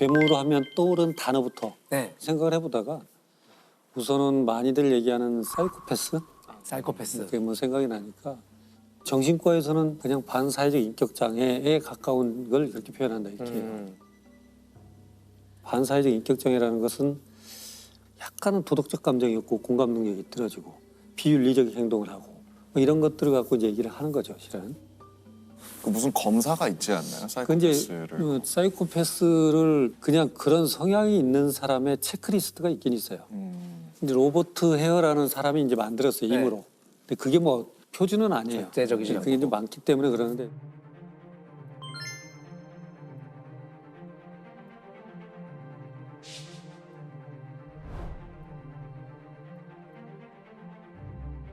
괴물 하면 떠오른 단어부터 네. 생각을 해보다가 우선은 많이들 얘기하는 사이코패스? 사이코패스. 그게 뭐 생각이 나니까 정신과에서는 그냥 반사회적 인격 장애에 가까운 걸 이렇게 표현한다 이렇게 해요. 반사회적 인격 장애라는 것은 약간은 도덕적 감정이 없고 공감 능력이 떨어지고 비윤리적 행동을 하고 뭐 이런 것들을 갖고 이제 얘기를 하는 거죠, 실은. 그 무슨 검사가 있지 않나요? 그 이제 사이코패스를. 사이코패스를 그냥 그런 성향이 있는 사람의 체크리스트가 있긴 있어요. 근데 로버트 헤어라는 사람이 이제 만들었어요, 네. 임으로. 근데 그게 뭐 표준은 아니에요. 절대적이지 그게 이제 많기 때문에 그러는데.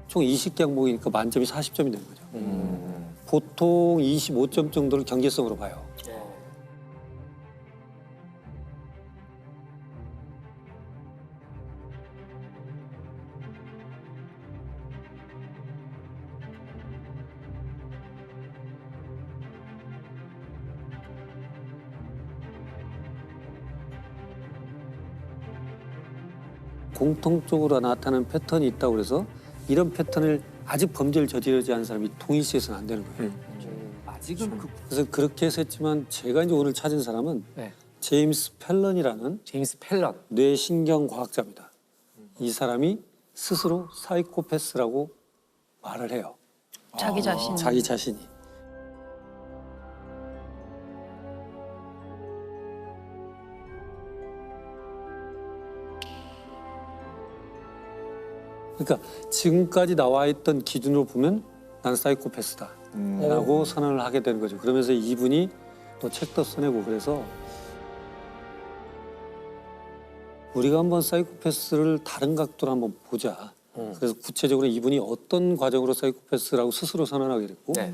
총 20개 항목이니까 만점이 40점이 되는 거죠. 보통 25점 정도를 경제성으로 봐요. 공통적으로 나타나는 패턴이 있다고 그래서 이런 패턴을 아직 범죄를 저지르지 않은 사람이 동일시해서는 안 되는 거예요. 아직은 그래서 그렇게 해서 했지만 제가 이제 오늘 찾은 사람은 네. 제임스 펠런이라는 제임스 펠런. 뇌신경 과학자입니다. 이 사람이 스스로 사이코패스라고 말을 해요. 자기 자신. 자기 자신이. 그러니까 지금까지 나와 있던 기준으로 보면 나는 사이코패스다 라고 선언을 하게 되는 거죠. 그러면서 이분이 또 책도 써내고 그래서 우리가 한번 사이코패스를 다른 각도로 한번 보자. 그래서 구체적으로 이분이 어떤 과정으로 사이코패스라고 스스로 선언하게 됐고 네.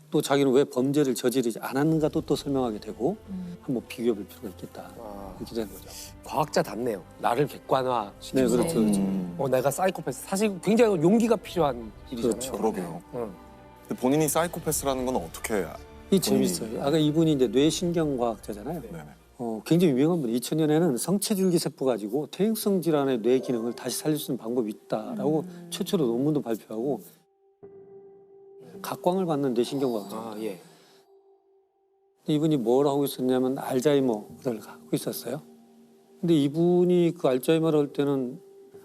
또 자기는 왜 범죄를 저지르지 않았는가도 또 설명하게 되고 한번 비교해 볼 필요가 있겠다. 이렇게 되는 거죠. 과학자답네요. 나를 객관화 네, 시키면서. 그렇죠. 그렇죠. 내가 사이코패스. 사실 굉장히 용기가 필요한 일이잖아요. 그렇죠. 그러게요. 응. 근데 본인이 사이코패스라는 건 어떻게 이 재밌어요. 아까 이분이 이제 뇌신경과학자잖아요. 네네. 굉장히 유명한 분이 2000년에는 성체줄기 세포 가지고 퇴행성 질환의 뇌 기능을 다시 살릴 수 있는 방법이 있다라고 최초로 논문도 발표하고 각광을 받는 뇌신경과학자. 아, 예. 이분이 뭘 하고 있었냐면 알츠하이머를 갖고 있었어요. 근데 이분이 그 알츠하이머를 할 때는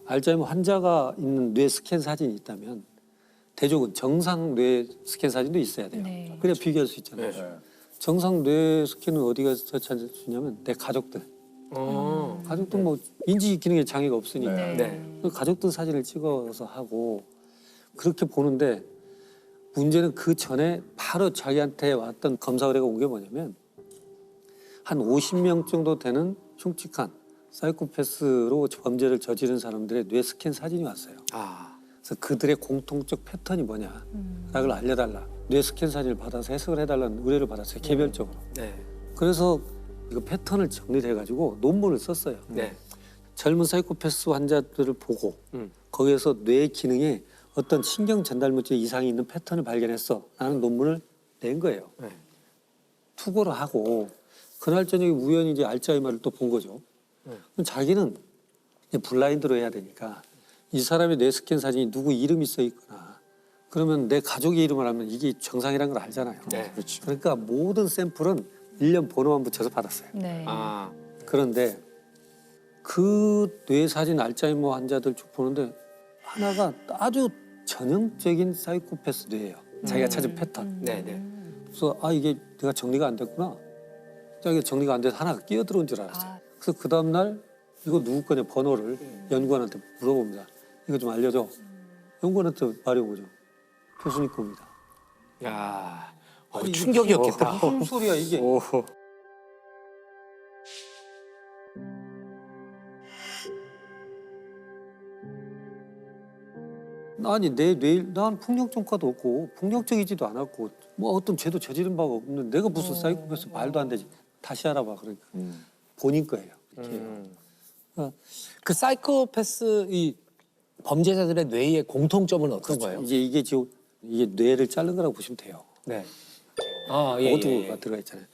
알츠하이머 환자가 있는 뇌 스캔 사진이 있다면 대조군 정상 뇌 스캔 사진도 있어야 돼요. 네. 그래야 비교할 수 있잖아요. 네. 정상 뇌 스캔은 어디 가서 찾을 수 있냐면 내 가족들. 가족들 뭐 인지 기능에 장애가 없으니까 네. 네. 그 가족들 사진을 찍어서 하고 그렇게 보는데 문제는 그 전에 바로 자기한테 왔던 검사 의뢰가 온 게 뭐냐면 한 50명 정도 되는 흉측한 사이코패스로 범죄를 저지른 사람들의 뇌 스캔 사진이 왔어요. 아, 그래서 그들의 공통적 패턴이 뭐냐를 알려달라. 뇌 스캔 사진을 받아서 해석을 해달라는 의뢰를 받았어요. 개별적으로. 네. 그래서 이거 패턴을 정리를 해가지고 논문을 썼어요. 네. 젊은 사이코패스 환자들을 보고 거기에서 뇌 기능에 어떤 신경 전달 물질 이상이 있는 패턴을 발견했어 라는 논문을 낸 거예요. 네. 투고를 하고 그날 저녁에 우연히 이제 알츠하이머를 또 본 거죠. 그럼 자기는 이제 블라인드로 해야 되니까 이 사람의 뇌 스캔 사진이 누구 이름이 써 있거나 그러면 내 가족의 이름을 알면 이게 정상이라는 걸 알잖아요. 네. 그렇죠. 그러니까 모든 샘플은 일련 번호만 붙여서 받았어요. 네. 아, 그런데 그 뇌 사진 알츠하이머 환자들 쭉 보는데 하나가 아주 전형적인 사이코패스 뇌예요. 자기가 찾은 패턴. 네, 네. 그래서 이게 내가 정리가 안 됐구나. 자기가 정리가 안 돼서 하나가 끼어들어온 줄 알았어요. 그래서 그 다음 날 이거 누구 거냐 번호를 연구원한테 물어봅니다. 이거 좀 알려줘. 연구원한테 말해온 거죠. 교수님 겁니다. 야, 아니, 충격이었겠다. 무슨 소리야 이게. 아니 난 폭력전과도 없고 폭력적이지도 않았고 뭐 어떤 죄도 저지른 바가 없는데 내가 무슨 사이코패스 말도 안 되지. 다시 알아봐 그러니까 본인 거예요. 이렇게. 그 사이코패스 이 범죄자들의 뇌의 공통점은 어떤 거예요? 이제 이게 지금 이게 뇌를 자른 거라고 보시면 돼요. 네. 아, 예, 모두가 예, 예. 들어가 있잖아요.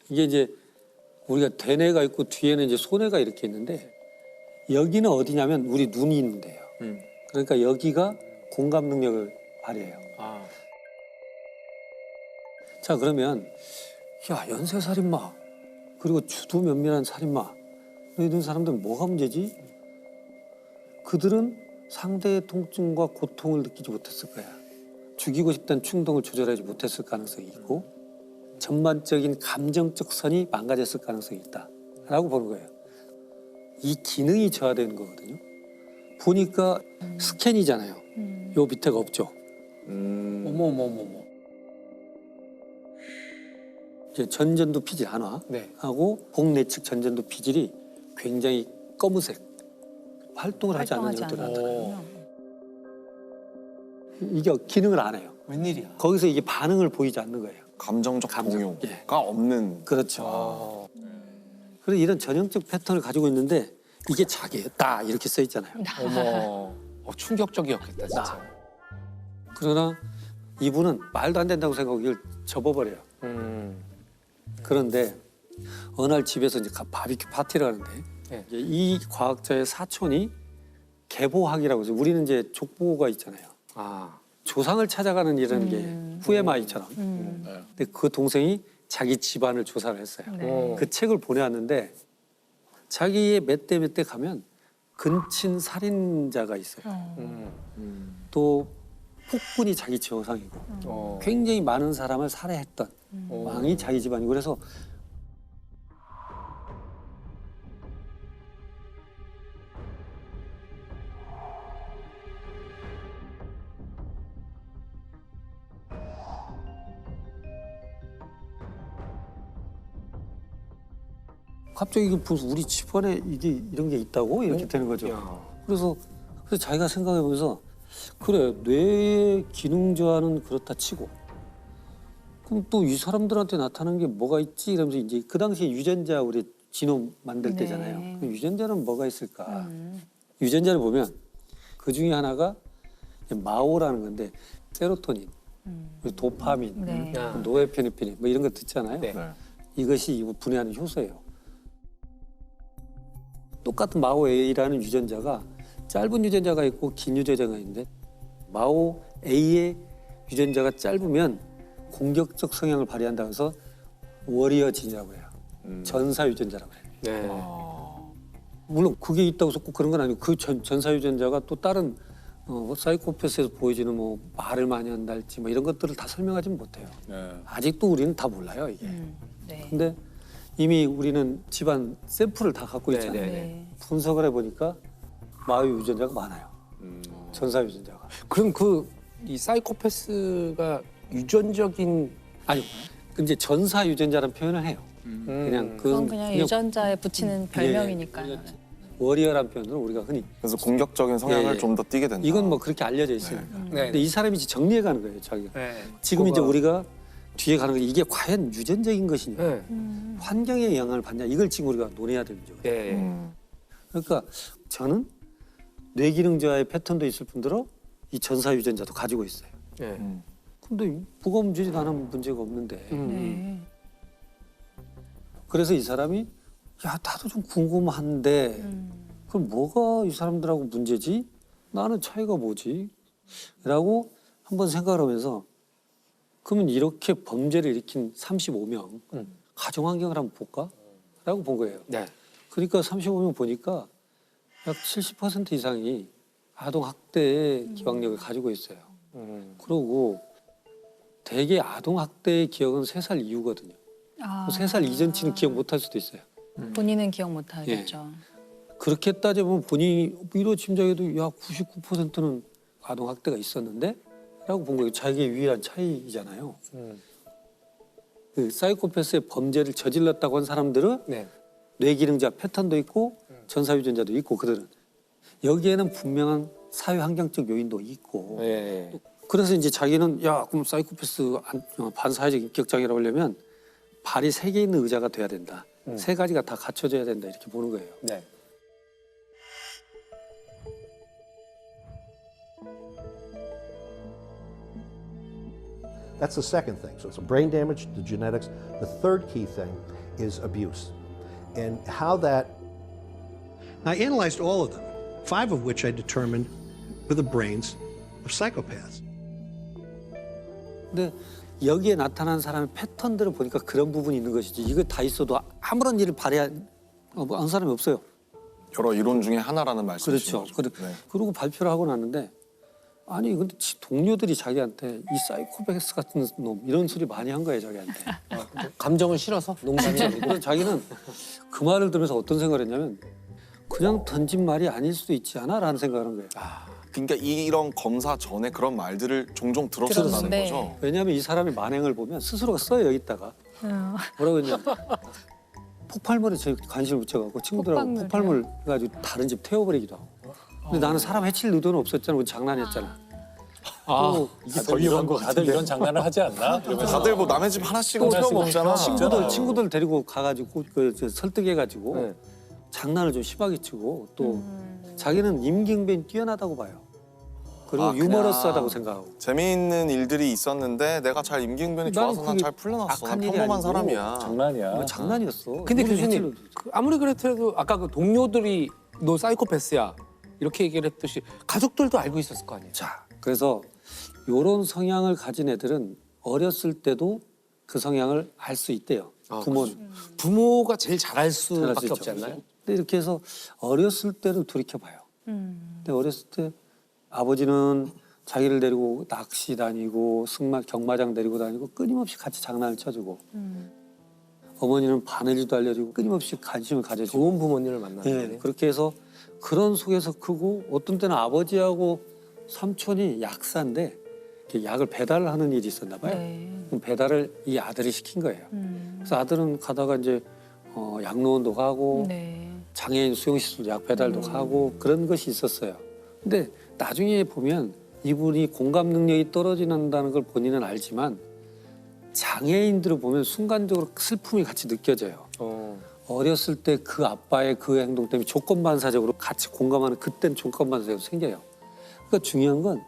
이게 이제 우리가 대뇌가 있고 뒤에는 이제 소뇌가 이렇게 있는데 여기는 어디냐면 우리 눈이 있는데요. 그러니까 여기가 공감 능력을 발휘해요. 아. 자 그러면 야 연쇄살인마 그리고 주도 면밀한 살인마 이런 사람들은 뭐가 문제지? 그들은 상대의 통증과 고통을 느끼지 못했을 거야. 죽이고 싶다는 충동을 조절하지 못했을 가능성이 있고 전반적인 감정적 선이 망가졌을 가능성이 있다라고 보는 거예요. 이 기능이 저하되는 거거든요. 보니까 스캔이잖아요. 요 밑에가 없죠. 어머. 이제 전전두 피질 안화 네. 하고 복내측 전전두 피질이 굉장히 검은색 활동을 하지 않는 활동하지 것들을 않는 나타나요. 거군요. 이게 기능을 안 해요. 웬일이야? 거기서 이게 반응을 보이지 않는 거예요. 감정적 감정, 동요가 예. 없는. 그렇죠. 그래서 이런 전형적 패턴을 가지고 있는데 이게 자기다 이렇게 써 있잖아요. 어머. 충격적이었겠다 진짜. 그러나 이분은 말도 안 된다고 생각하고 이걸 접어버려요. 그런데 어느 날 집에서 이제 바비큐 파티를 하는데 네. 이제 이 과학자의 사촌이 계보학이라고 해서 우리는 이제 족보가 있잖아요. 아. 조상을 찾아가는 이런 게 후에마이처럼. 근데 그 동생이 자기 집안을 조사를 했어요. 네. 그 책을 보내왔는데 자기의 몇 대 몇 대 가면 근친 살인자가 있어요. 또 폭군이 자기 조상이고 굉장히 많은 사람을 살해했던 왕이 자기 집안이고 그래서 갑자기 이게 무슨 우리 집안에 이게 이런 게 있다고 이렇게 되는 거죠. 야. 그래서 자기가 생각해보면서 그래 뇌의 기능 저하는 그렇다 치고 그럼 또 이 사람들한테 나타나는 게 뭐가 있지 이러면서 이제 그 당시에 유전자 우리 지노 만들 네. 때잖아요. 그럼 유전자는 뭐가 있을까? 유전자를 보면 그 중에 하나가 마오라는 건데 세로토닌, 그리고 도파민, 네. 노에피네프린 뭐 이런 거 듣잖아요. 네. 네. 이것이 이거 분해하는 효소예요. 똑같은 마오 A라는 유전자가 짧은 유전자가 있고 긴 유전자가 있는데 마오 A의 유전자가 짧으면 공격적 성향을 발휘한다고 해서 워리어 진이라고 해요. 전사 유전자라고 해요. 네. 물론 그게 있다고 해서 꼭 그런 건 아니고 그 전사 유전자가 또 다른 사이코패스에서 보여지는 뭐 말을 많이 한달지 뭐 이런 것들을 다 설명하지는 못해요. 네. 아직도 우리는 다 몰라요 이게. 네. 근데 이미 우리는 집안 샘플을 다 갖고 있잖아요. 네. 네. 분석을 해보니까 마오 유전자가 많아요. 전사 유전자가. 그럼 이 사이코패스가 유전적인 아니, 근데 전사 유전자라는 표현을 해요. 그냥 그건 그냥 유전자에 붙이는 별명이니까요. 예, 워리어라는 표현으로 우리가 흔히 그래서 공격적인 성향을 예. 좀 더 띠게 된다. 이건 뭐 그렇게 알려져 있으니까. 네. 근데 이 사람이 이제 정리해가는 거예요, 자기가. 네. 지금 이제 우리가 뒤에 가는 거 이게 과연 유전적인 것이냐, 네. 환경의 영향을 받냐 이걸 지금 우리가 논해야 되는 거죠. 네. 그러니까 저는 뇌기능 저하의 패턴도 있을 뿐더러 이 전사 유전자도 가지고 있어요. 네. 근데 뭐가 문제지 나는 문제가 없는데. 네. 그래서 이 사람이 야 나도 좀 궁금한데 그럼 뭐가 이 사람들하고 문제지? 나는 차이가 뭐지? 라고 한번 생각을 하면서 그러면 이렇게 범죄를 일으킨 35명 가정환경을 한번 볼까? 라고 본 거예요. 네. 그러니까 35명 보니까 약 70% 이상이 아동학대의 기억력을 가지고 있어요. 그러고 대개 아동학대의 기억은 3살 이후거든요. 아. 3살 이전치는 기억 못할 수도 있어요. 본인은 기억 못 하겠죠. 그렇게 따져보면 본인이 위로 짐작해도 야 99%는 아동학대가 있었는데? 라고 본 거예요. 자기의 유일한 차이잖아요. 그 사이코패스의 범죄를 저질렀다고 한 사람들은 네. 뇌기능자 패턴도 있고 전사유전자도 있고 그들은 여기에는 분명한 사회환경적 요인도 있고 네. 그래서 이제 자기는 야 그럼 사이코패스 반사회적 인격장애라고 하려면 발이 3개 있는 의자가 돼야 된다. 3가지가 다 갖춰져야 된다 이렇게 보는 거예요. 네. That's the second thing. So it's brain damage, the genetics. The third key thing is abuse. and how that. I analyzed all of them, 5 of which I determined were the brains of psychopaths. 근데 여기에 나타난 사람의 패턴들을 보니까 그런 부분이 있는 것이지. 이거 다 있어도 아무런 일을 발휘한 사람이 없어요. 여러 이론 중에 하나라는 말씀이시죠. 그렇죠. 그리고 발표를 하고 났는데 아니 근데 동료들이 자기한테 이 사이코패스 같은 놈 이런 소리 많이 한 거예요 자기한테. 감정을 실어서 농담이 아니고. 그래서 자기는 그 말을 들으면서 어떤 생각을 했냐면 그냥 던진 말이 아닐 수도 있지 않아라는 생각을 한 거예요. 그러니까 이런 검사 전에 그런 말들을 종종 들었었다는 들었는데. 거죠. 왜냐하면 이 사람이 만행을 보면 스스로가 써요 여기다가. 뭐라고 했냐면 폭발물에 제 관심을 붙여갖고 친구들하고 폭발물 해가지고 다른 집 태워버리기도 하고. 근데 나는 사람 해칠 의도는 없었잖아. 우리 장난이었잖아. 이게 더 위험한 거 다들 이런 장난을 하지 않나? 이러면서. 다들 뭐 남의 집 하나씩은 하나씩은 태워먹잖아. 친구들 데리고 가가지고 설득해가지고 장난을 좀 심하게 치고 또 자기는 임기응변이 뛰어나다고 봐요. 그리고 그냥 유머러스하다고 생각하고. 재미있는 일들이 있었는데 내가 잘 임기응변이 나는 좋아서 난 그게 잘 풀려났어. 난 악한 일이 평범한 아니고 사람이야. 장난이야. 뭐 장난이었어. 근데 우리 교수님 해칠 아무리 그렇더라도 아까 그 동료들이 너 사이코패스야 이렇게 얘기를 했듯이 가족들도 알고 있었을 거 아니에요. 자, 그래서 이런 성향을 가진 애들은 어렸을 때도 그 성향을 알 수 있대요. 부모는. 부모가 제일 잘할 잘할 수밖에 수 없지 있죠. 않나요? 근데 이렇게 해서 어렸을 때를 돌이켜봐요. 근데 어렸을 때 아버지는 자기를 데리고 낚시 다니고 경마장 데리고 다니고 끊임없이 같이 장난을 쳐주고 어머니는 바느질도 알려주고 끊임없이 관심을 가져주고 좋은 부모님을 만나는 예, 거네. 그렇게 해서 그런 속에서 크고 어떤 때는 아버지하고 삼촌이 약사인데 이렇게 약을 배달하는 일이 있었나 봐요. 그럼 배달을 이 아들이 시킨 거예요. 그래서 아들은 가다가 이제 양로원도 가고 장애인 수용시설도 약 배달도 가고 그런 것이 있었어요. 근데 나중에 보면 이분이 공감 능력이 떨어진다는 걸 본인은 알지만 장애인들을 보면 순간적으로 슬픔이 같이 느껴져요. 어렸을 때 그 아빠의 그 행동 때문에 조건반사적으로 같이 공감하는 그땐 조건반사적으로 생겨요. 그러니까 중요한 건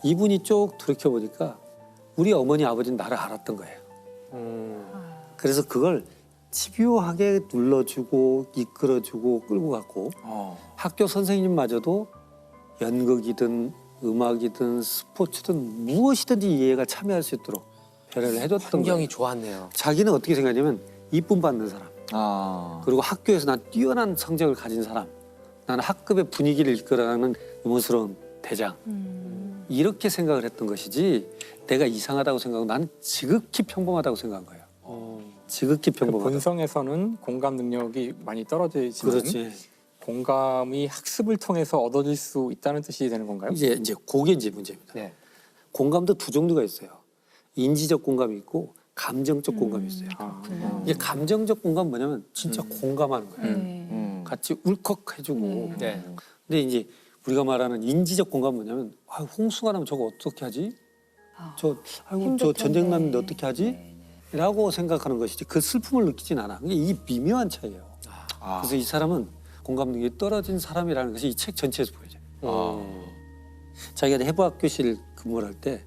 이분이 쭉 돌이켜보니까 우리 어머니 아버지는 나를 알았던 거예요. 그래서 그걸 집요하게 눌러주고 이끌어주고 끌고 갔고 학교 선생님마저도 연극이든 음악이든 스포츠든 무엇이든지 이해가 참여할 수 있도록 배려를 해줬던 거예요. 환경이 좋았네요. 자기는 어떻게 생각하냐면 이쁨 받는 사람 그리고 학교에서 난 뛰어난 성적을 가진 사람 나는 학급의 분위기를 이끌어가는 의무스러운 대장 이렇게 생각을 했던 것이지 내가 이상하다고 생각하고 나는 지극히 평범하다고 생각한 거예요. 지극히 평범하다. 본성에서는 공감 능력이 많이 떨어져 있지만 그렇지. 공감이 학습을 통해서 얻어질 수 있다는 뜻이 되는 건가요? 이제 그게 이제 문제입니다. 네. 공감도 두 종류가 있어요. 인지적 공감이 있고 감정적 공감이 있어요. 이게 감정적 공감은 뭐냐면 진짜 공감하는 거예요. 같이 울컥해주고. 네. 근데 이제 우리가 말하는 인지적 공감은 뭐냐면 홍수가 나면 저거 어떻게 하지? 저 전쟁 났는데 어떻게 하지? 라고 생각하는 것이지 그 슬픔을 느끼진 않아. 이게 미묘한 차이예요. 그래서 이 사람은 공감 능력이 떨어진 사람이라는 것이 이 책 전체에서 보여져요. 자기가 해부학교실 근무를 할 때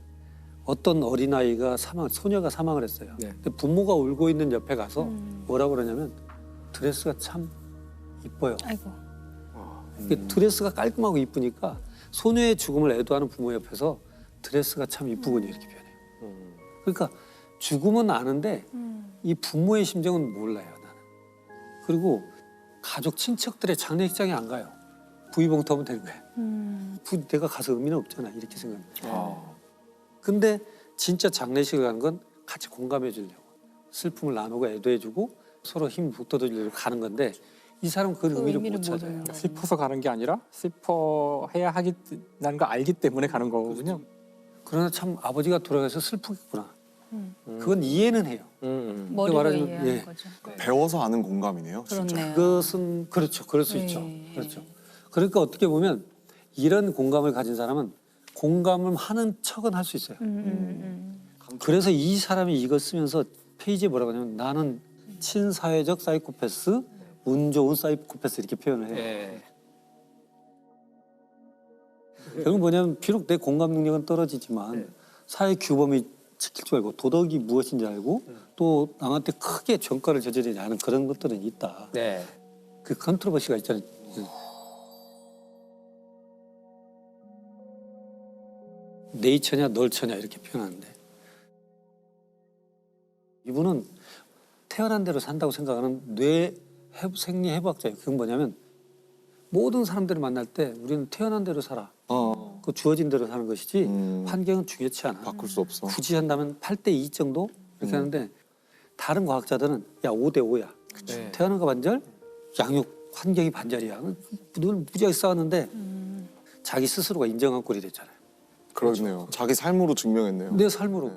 어떤 어린아이가 소녀가 사망을 했어요. 근데 부모가 울고 있는 옆에 가서 뭐라고 그러냐면 드레스가 참 이뻐요. 아이고. 드레스가 깔끔하고 이쁘니까 소녀의 죽음을 애도하는 부모 옆에서 드레스가 참 이쁘군요 이렇게 표현해요. 그러니까 죽음은 아는데 이 부모의 심정은 몰라요 나는. 그리고 가족 친척들의 장례식장에 안 가요. 부위봉투 하면 되는 거야. 내가 가서 의미는 없잖아 이렇게 생각해요. 근데 진짜 장례식을 가는 건 같이 공감해 주려고 슬픔을 나누고 애도해주고 서로 힘 북돋아주려고 가는 건데 이 사람은 그 의미를 못 찾아요. 슬퍼서 가는 게 아니라 슬퍼해야 하겠다는 거 알기 때문에 가는 거군요. 그러나 참 아버지가 돌아가서 슬프겠구나. 그건 이해는 해요. 머리로 말하자면, 이해하는 예. 거죠. 배워서 아는 공감이네요. 진짜. 그렇네요. 그것은 그렇죠. 그럴 수 네. 있죠. 그렇죠. 그러니까 어떻게 보면 이런 공감을 가진 사람은 공감을 하는 척은 할 수 있어요. 그래서 이 사람이 이걸 쓰면서 페이지에 뭐라고 하냐면 나는 친사회적 사이코패스, 운 좋은 사이코패스 이렇게 표현을 해요. 네. 결국 뭐냐면 비록 내 공감 능력은 떨어지지만 사회 규범이 지킬 줄 알고 도덕이 무엇인지 알고 또 남한테 크게 전과를 저지르지 않은 그런 것들은 있다. 네. 그 컨트로버시가 있잖아요. 네이처냐 널처냐 이렇게 표현하는데 이분은 태어난 대로 산다고 생각하는 생리 해부학자예요. 그건 뭐냐면 모든 사람들을 만날 때 우리는 태어난 대로 살아. 그 주어진 대로 사는 것이지 환경은 중요치 않아. 바꿀 수 없어. 굳이 한다면 8대2 정도 이렇게 하는데 다른 과학자들은 야 5대5야. 네. 태어난 거 반절, 양육 환경이 반절이야. 늘 무지하게 싸웠는데 자기 스스로가 인정한 꼴이 됐잖아요. 그렇네요. 자기 삶으로 증명했네요. 내 삶으로. 네.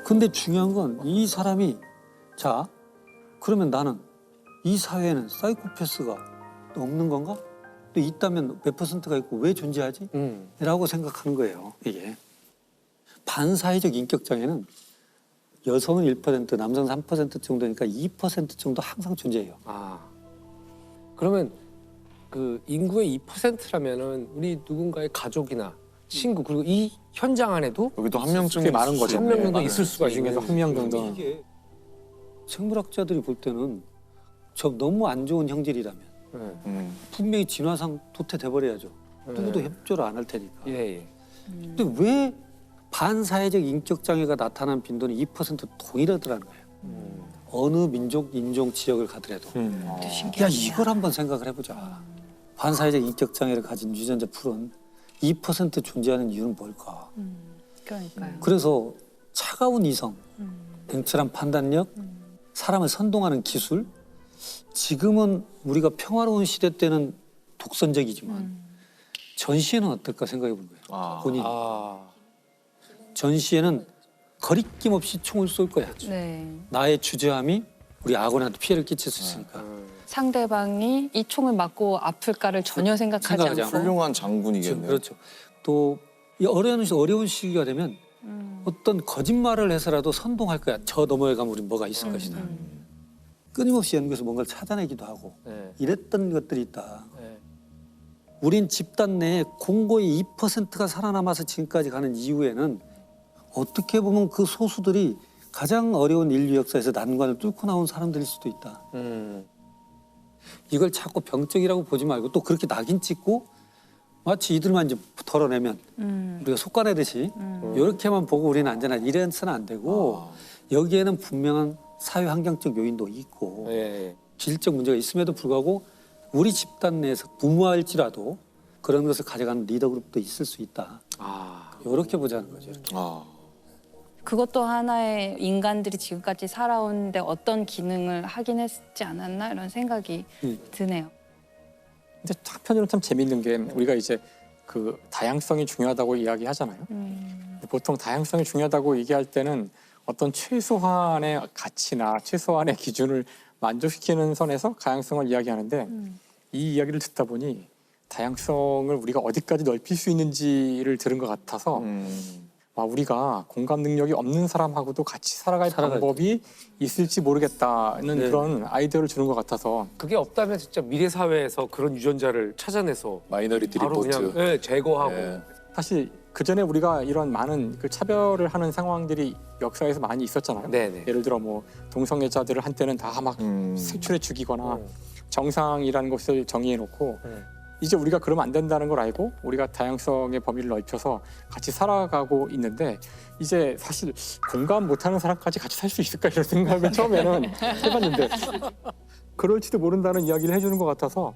근데 중요한 건 이 사람이 자 그러면 나는 이 사회에는 사이코패스가 없는 건가? 또 있다면 몇 퍼센트가 있고 왜 존재하지? 라고 생각하는 거예요. 이게 반사회적 인격 장애는 여성은 1%, 남성 3% 정도니까 2% 정도 항상 존재해요. 아. 그러면 그 인구의 2%라면은 우리 누군가의 가족이나 친구 그리고 이 현장 안에도 여기도 한 명쯤 꽤 많은 거죠. 한 명 정도 네, 있을 수가 그 중에서 있는 한 명 정도. 이게 생물학자들이 볼 때는 저 너무 안 좋은 형질이라면 네. 분명히 진화상 도태돼 버려야죠. 누구도 협조를 안 할 테니까. 예, 예. 근데 왜 반사회적 인격 장애가 나타난 빈도는 2% 동일하더라는 거예요. 어느 민족, 인종, 지역을 가더라도. 야 이걸 한번 생각을 해보자. 반사회적 인격 장애를 가진 유전자 풀은 2% 존재하는 이유는 뭘까? 그러니까요. 그래서 차가운 이성, 냉철한 판단력, 사람을 선동하는 기술. 지금은 우리가 평화로운 시대 때는 독선적이지만 전시에는 어떨까 생각해 본 거예요. 아. 본인. 아. 전시에는 거리낌 없이 총을 쏠 거야. 네. 나의 주저함이 우리 아군한테 피해를 끼칠 수 있으니까. 상대방이 이 총을 맞고 아플까를 전혀 생각하지 생각하지 않고. 훌륭한 장군이겠네요. 그렇죠. 또 이 어려운 시기가 되면 어떤 거짓말을 해서라도 선동할 거야. 저 너머에 가면 우리 뭐가 있을 것이다. 끊임없이 연구해서 뭔가를 찾아내기도 하고 네. 이랬던 것들이 있다. 네. 우린 집단 내에 공고의 2%가 살아남아서 지금까지 가는 이유에는 어떻게 보면 그 소수들이 가장 어려운 인류 역사에서 난관을 뚫고 나온 사람들일 수도 있다. 이걸 자꾸 병적이라고 보지 말고 또 그렇게 낙인 찍고 마치 이들만 이제 덜어내면 우리가 속가내듯이 이렇게만 보고 우리는 안전하다 이래서는 안 되고 여기에는 분명한 사회 환경적 요인도 있고 예. 질적 문제가 있음에도 불구하고 우리 집단 내에서 부모할지라도 그런 것을 가져가는 리더 그룹도 있을 수 있다. 아. 이렇게 보자는 거죠. 이렇게. 아. 그것도 하나의 인간들이 지금까지 살아오는데 어떤 기능을 하긴 했지 않았나 이런 생각이 드네요. 근데 한편으로는 참 재밌는 게 우리가 이제 그 다양성이 중요하다고 이야기하잖아요. 보통 다양성이 중요하다고 얘기할 때는 어떤 최소한의 가치나 최소한의 기준을 만족시키는 선에서 다양성을 이야기하는데 이 이야기를 듣다 보니 다양성을 우리가 어디까지 넓힐 수 있는지를 들은 것 같아서 와, 우리가 공감 능력이 없는 사람하고도 같이 살아갈 방법이 있을지 모르겠다는 네. 그런 아이디어를 주는 것 같아서 그게 없다면 진짜 미래 사회에서 그런 유전자를 찾아내서 마이너리티 바로 리포트. 그냥 예, 제거하고 예. 사실 그 전에 우리가 이런 많은 그 차별을 하는 상황들이 역사에서 많이 있었잖아요. 네네. 예를 들어 뭐 동성애자들을 한때는 다 막 색출해 죽이거나 정상이라는 것을 정의해 놓고 이제 우리가 그러면 안 된다는 걸 알고 우리가 다양성의 범위를 넓혀서 같이 살아가고 있는데 이제 사실 공감 못하는 사람까지 같이 살 수 있을까 이런 생각을 처음에는 해봤는데 그럴지도 모른다는 이야기를 해주는 것 같아서